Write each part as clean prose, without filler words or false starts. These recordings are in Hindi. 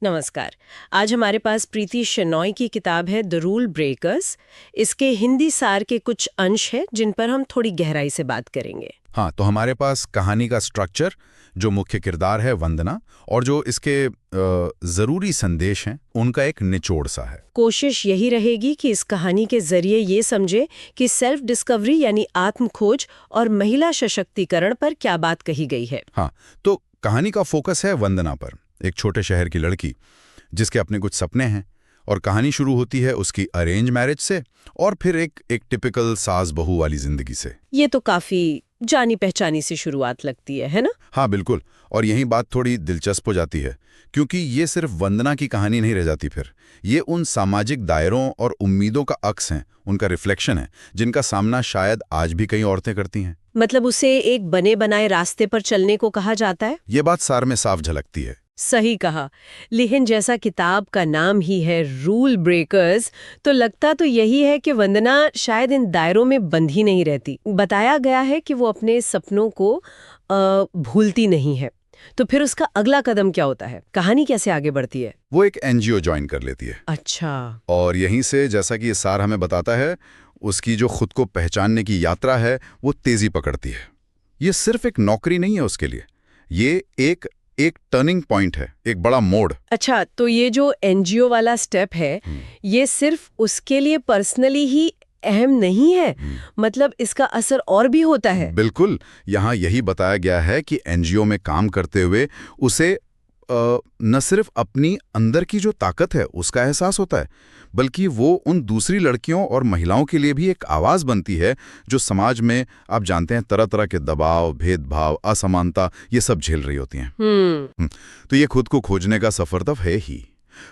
नमस्कार। आज हमारे पास प्रीति शेनॉय की किताब है द रूल ब्रेकर्स। इसके हिंदी सार के कुछ अंश हैं जिन पर हम थोड़ी गहराई से बात करेंगे। हाँ, तो हमारे पास कहानी का स्ट्रक्चर, जो मुख्य किरदार है वंदना, और जो इसके जरूरी संदेश हैं उनका एक निचोड़ सा है। कोशिश यही रहेगी कि इस कहानी के जरिए ये समझे कि सेल्फ डिस्कवरी यानी आत्म खोज और महिला सशक्तिकरण पर क्या बात कही गई है। हाँ, तो कहानी का फोकस है वंदना पर, एक छोटे शहर की लड़की जिसके अपने कुछ सपने हैं। और कहानी शुरू होती है उसकी अरेंज मैरिज से, और फिर एक टिपिकल सास बहू वाली जिंदगी से। ये तो काफी जानी पहचानी सी शुरुआत लगती है ना? हाँ बिल्कुल, और यही बात थोड़ी दिलचस्प हो जाती है, क्योंकि ये सिर्फ वंदना की कहानी नहीं रह जाती। फिर ये उन सामाजिक दायरों और उम्मीदों का अक्स है, उनका रिफ्लेक्शन है, जिनका सामना शायद आज भी कई औरतें करती हैं। मतलब उसे एक बने बनाए रास्ते पर चलने को कहा जाता है। ये बात सार में साफ झलकती है। सही कहा। लेकिन जैसा किताब का नाम ही है रूल ब्रेकर्स, तो लगता तो यही है कि वंदना शायद इन दायरों में बंधी नहीं रहती। बताया गया है कि वो अपने सपनों को भूलती नहीं है। तो फिर उसका अगला कदम क्या होता है? कहानी कैसे आगे बढ़ती है? वो एक एनजीओ ज्वाइन कर लेती है। अच्छा। और यहीं से, जैसा कि ये सार हमें बताता है, उसकी जो खुद को पहचानने की यात्रा है वो तेजी पकड़ती है। ये सिर्फ एक नौकरी नहीं है उसके लिए, ये एक टर्निंग पॉइंट है, एक बड़ा मोड़। अच्छा, तो ये जो एनजीओ वाला स्टेप है, ये सिर्फ उसके लिए पर्सनली ही अहम नहीं है, मतलब इसका असर और भी होता है। बिल्कुल, यहाँ यही बताया गया है कि एनजीओ में काम करते हुए उसे न सिर्फ अपनी अंदर की जो ताकत है उसका एहसास होता है, बल्कि वो उन दूसरी लड़कियों और महिलाओं के लिए भी एक आवाज़ बनती है जो समाज में, आप जानते हैं, तरह तरह के दबाव, भेदभाव, असमानता, ये सब झेल रही होती हैं। तो ये खुद को खोजने का सफ़र तो है ही,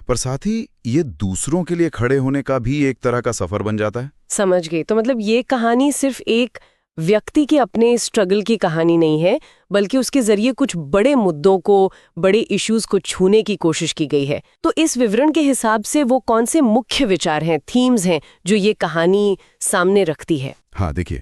पर साथ ही ये दूसरों के लिए खड़े होने का भी एक तरह का सफ़र बन जाता है। समझ गई। तो मतलब ये कहानी सिर्फ एक व्यक्ति के अपने स्ट्रगल की कहानी नहीं है, बल्कि उसके जरिए कुछ बड़े मुद्दों को, बड़े इश्यूज को छूने की कोशिश की गई है। तो इस विवरण के हिसाब से वो कौन से मुख्य विचार हैं, थीम्स हैं, जो ये कहानी सामने रखती है? हाँ देखिए,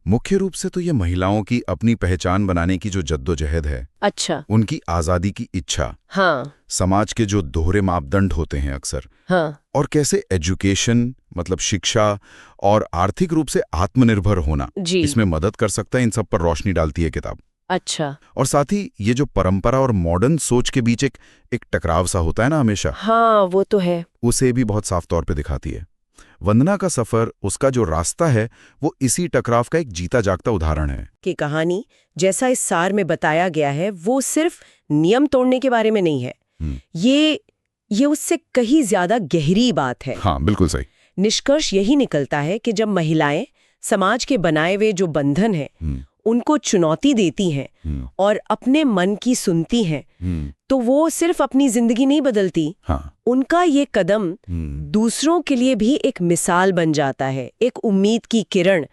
मुख्य रूप से तो ये महिलाओं की अपनी पहचान बनाने की जो जद्दोजहद है, अच्छा, उनकी आज़ादी की इच्छा, हाँ, समाज के जो दोहरे मापदंड होते हैं अक्सर, हाँ, और कैसे एजुकेशन, मतलब शिक्षा, और आर्थिक रूप से आत्मनिर्भर होना इसमें मदद कर सकता है, इन सब पर रोशनी डालती है किताब। अच्छा। और साथ ही ये जो परंपरा और मॉडर्न सोच के बीच एक टकराव सा होता है ना हमेशा, हाँ वो तो है, उसे भी बहुत साफ तौर पे दिखाती है। वंदना का सफर, उसका जो रास्ता है, वो इसी टकराव का एक जीता जागता उदाहरण है। कि कहानी, जैसा इस सार में बताया गया है, वो सिर्फ नियम तोड़ने के बारे में नहीं है। ये उससे कहीं ज्यादा गहरी बात है। हाँ बिल्कुल सही। निष्कर्ष यही निकलता है कि जब महिलाएं समाज के बनाए हुए जो बंधन हैं उनको चुनौती देती हैं और अपने मन की सुनती हैं, तो वो सिर्फ अपनी जिंदगी नहीं बदलती, हाँ। उनका ये कदम दूसरों के लिए भी एक मिसाल बन जाता है, एक उम्मीद की किरण।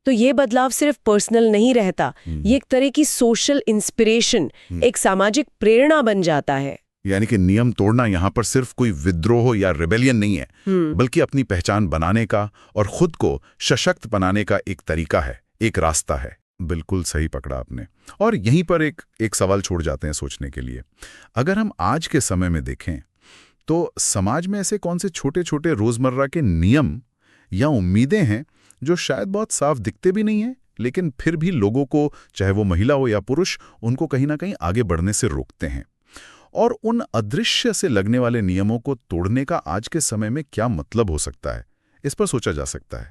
तो ये बदलाव सिर्फ पर्सनल नहीं रहता, ये एक तरह की सोशल इंस्पिरेशन, एक सामाजिक प्रेरणा बन जाता है। यानी कि नियम तोड़ना यहाँ पर सिर्फ कोई विद्रोह या रिबेलियन नहीं है, बल्कि अपनी पहचान बनाने का और खुद को सशक्त बनाने का एक तरीका है, एक रास्ता है। बिल्कुल सही पकड़ा आपने। और यहीं पर एक सवाल छोड़ जाते हैं सोचने के लिए। अगर हम आज के समय में देखें तो समाज में ऐसे कौन से छोटे छोटे रोजमर्रा के नियम या उम्मीदें हैं जो शायद बहुत साफ दिखते भी नहीं हैं, लेकिन फिर भी लोगों को, चाहे वो महिला हो या पुरुष, उनको कहीं ना कहीं आगे बढ़ने से रोकते हैं? और उन अदृश्य से लगने वाले नियमों को तोड़ने का आज के समय में क्या मतलब हो सकता है, इस पर सोचा जा सकता है।